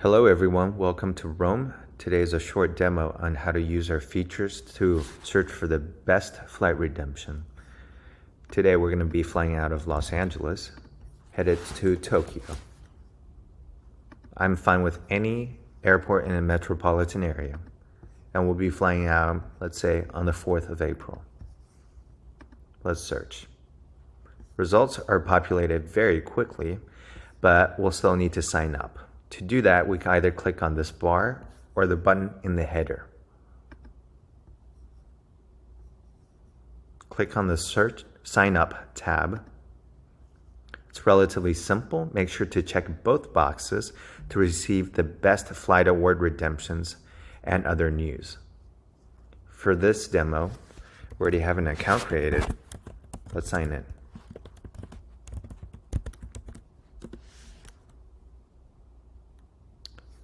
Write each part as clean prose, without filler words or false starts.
Hello everyone, welcome to Roame. Today is a short demo on how to use our features to search for the best flight redemption. Today we're going to be flying out of Los Angeles, headed to Tokyo. I'm fine with any airport in a metropolitan area, and we'll be flying out, let's say, on the 4th of April. Let's search. Results are populated very quickly, but we'll still need to sign up. To do that, we can either click on this bar or the button in the header. Click on the Search Sign Up tab. It's relatively simple. Make sure to check both boxes to receive the best flight award redemptions and other news. For this demo, we already have an account created. Let's sign in.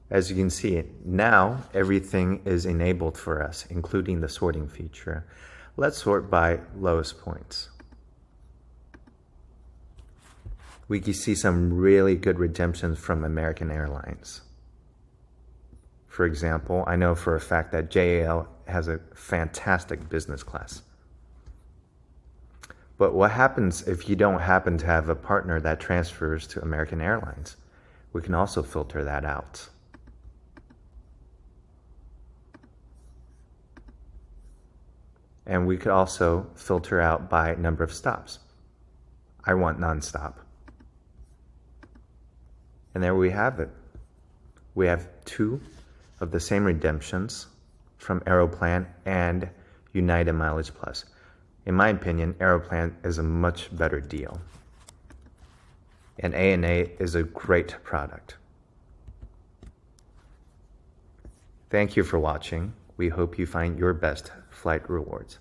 As you can see, now everything is enabled for us, including the sorting feature. Let's sort by lowest points. We can see some really good redemptions from American Airlines. For example, I know for a fact that JAL has a fantastic business class. But what happens if you don't happen to have a partner that transfers to American Airlines? We can also filter that out. And we could also filter out by number of stops. I want nonstop. And there we have it. We have two of the same redemptions from Aeroplan and United Mileage Plus. In my opinion, Aeroplan is a much better deal. And ANA is a great product. Thank you for watching. We hope you find your best flight rewards.